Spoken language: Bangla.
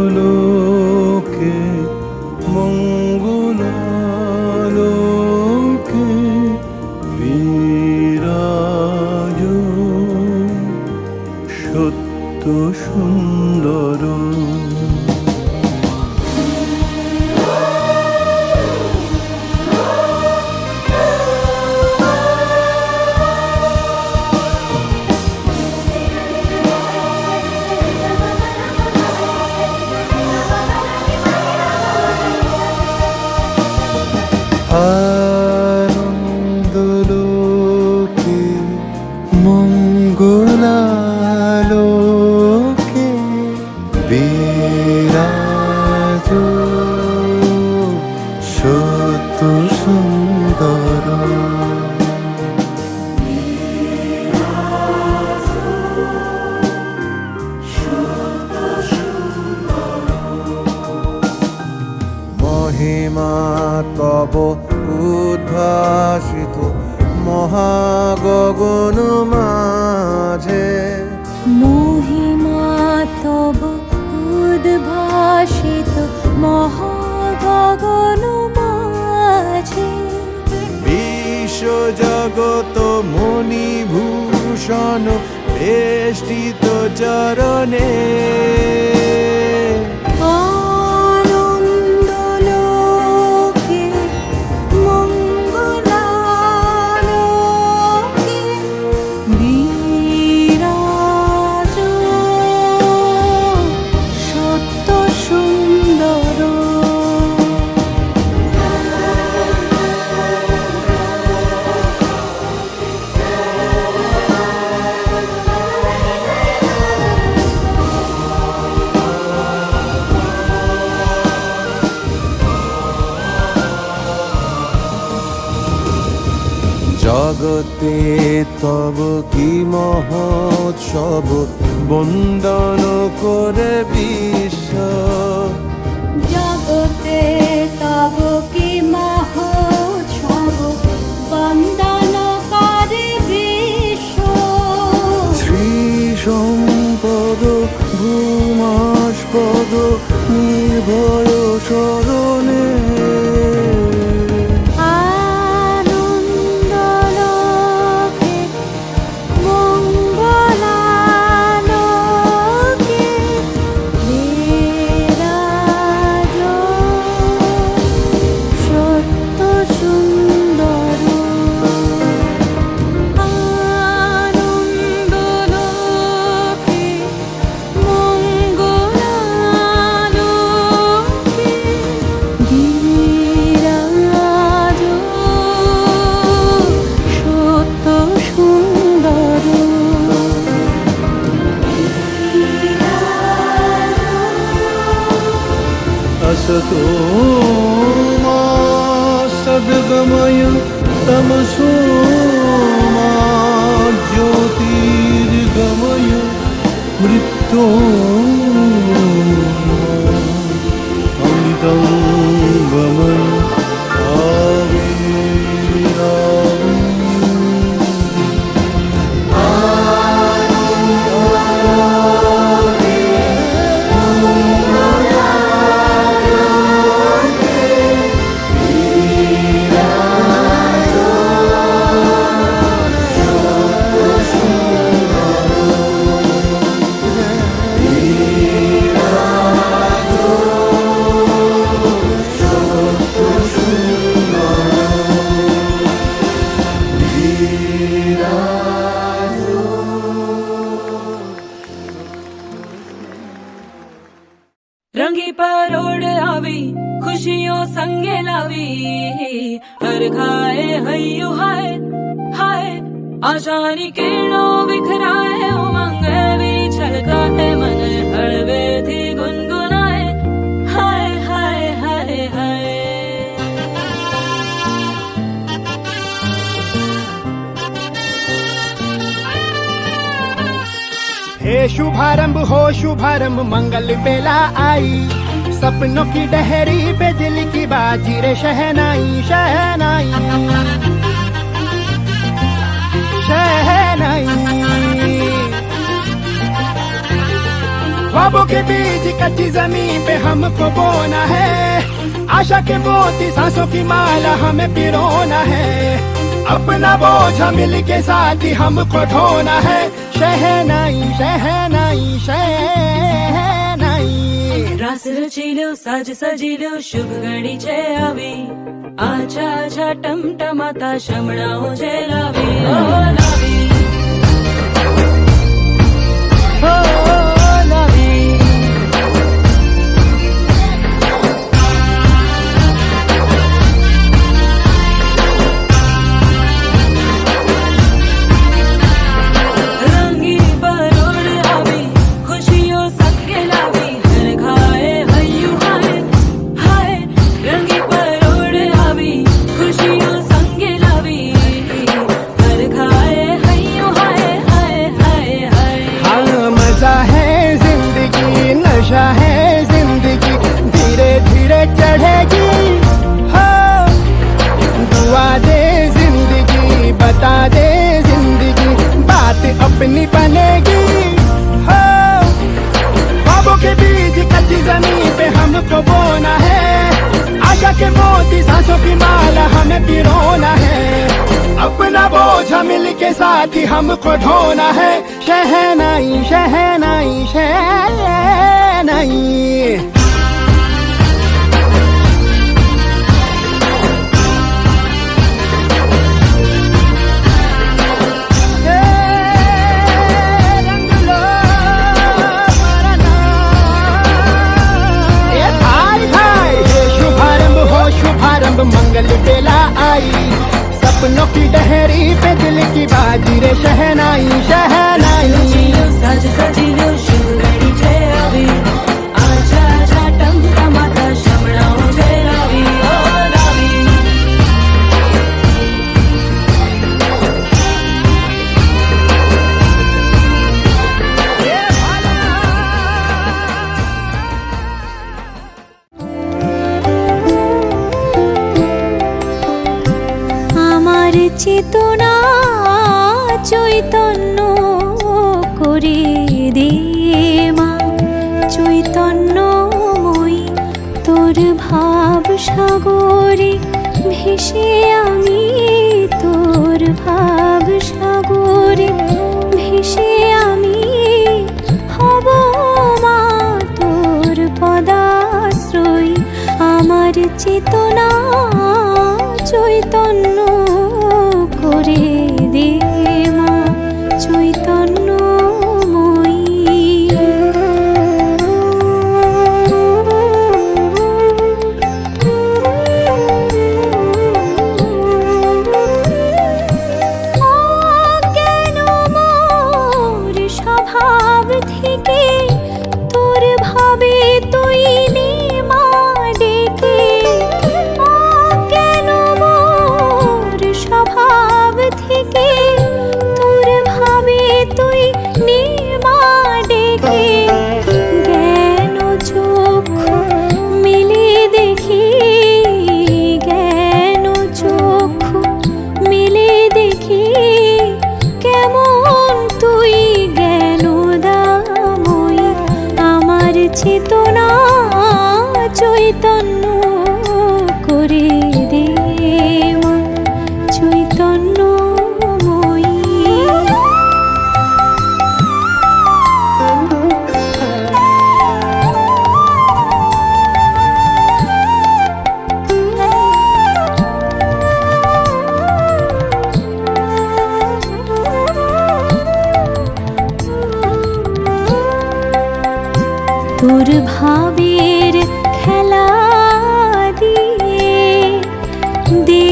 আনন্দলোকে মঙ্গলালোকে বিরাজ সত্য সুন্দর আনন্দলোকে মঙ্গলালোকে বিরাজ সত্য সুন্দর। মহিমা তব উদ্ভাসিত মহাগগন মাঝে, মহিমা তব উদ্ভাসিত মহাগগন মাঝে, বিশ্ব জগত মণিভূষণ বেষ্টিত চরণে, আনন্দলোকে মঙ্গলালোকে বিরাজ সত্য সুন্দর। জগতে তব কি মহোৎসব বন্দন করে বিশ্ব, জগতে তব কি মহোৎসব বন্দন করে বিশ্ব, শ্রী সম্পদ ভূমাস্পদ নির্ভয় শরণে, আনন্দলোকে মঙ্গলালোকে বিরাজ সত্য সুন্দর। আনন্দলোকে মঙ্গলালোকে বিরাজ সত্য সুন্দর। असतो मा सद्गमय तमसो मा ज्योतिर्गमय मृत्योर्मा अमृतं गमय आविर्भावम्। रंगी परोड़ आवी खुशियों संगे लावी, हर खाए हय्यू हाय हाय, आशानी किरणों बिखराए उमंग भी छलकाए, मन हड़वे थी गुनगुनाए हाय हाय हाय हाय। हे शुभारंभ हो शुभारंभ मंगल बेला आई, सपनों की डहरी पे दिल की बाजी रे शहनाई शहनाई शहनाई। ख्वाबों के बीज कच्ची जमीन पे हमको बोना है, आशा के मोती सांसों की माला हमें पिरोना है, अपना बोझ मिल के साथ ही हमको ढोना है। शहनाई शहनाई शहनाई। रास रचिलो साज सजिलो शुभ घड़ी छे आवी, आछा आछा टमटमाता शमणाओ छे लावी ओ लावी ओ लावी। अपनी बनेगी हो। ख्वाबों के बीज कच्ची जमीन पे हमको बोना है, आशा के मोती सांसों की माला हमें पिरोना है। अपना बोझ मिल के साथ ही हमको ढोना है। शहनाई शहनाई शहनाई। शुभारंभ मंगल बेला आई, सपनों की डहरी पे दिल की बाजी रे शहनाई शहनाई। सजिलो साज सजिलो शुभ घड़ी છે આવી, આજા આજા ટમટમાતા શમણાઓ છે લાવી ઓ લાવી। আমার চেতনা চৈতন্য করে দে মা, চৈতন্যময়ী তোর ভাব সাগরে ভেসে আমি, তোর ভাব সাগরে ভেসে আমি হব মা তোর পদাশ্রয়ী। আমার চেতনা চৈতন্য করে দে মা, চৈতন্যময়ী। অজ্ঞান মোর স্বভাব থেকে তোর ভাবে তুই নে মা ডেকে। অজ্ঞান মোর স্বভাব থেকে তোর ভাবে তুই নে মা ডেকে। জ্ঞান চক্ষু মিলে দেখি, জ্ঞান চক্ষু মিলে দেখি কেমন তুই জ্ঞানদাময়ী। আমার চেতনা চৈতন্য করে দে মা, চৈতন্যময়ী। তোর ভাবের খেলা দিয়ে দে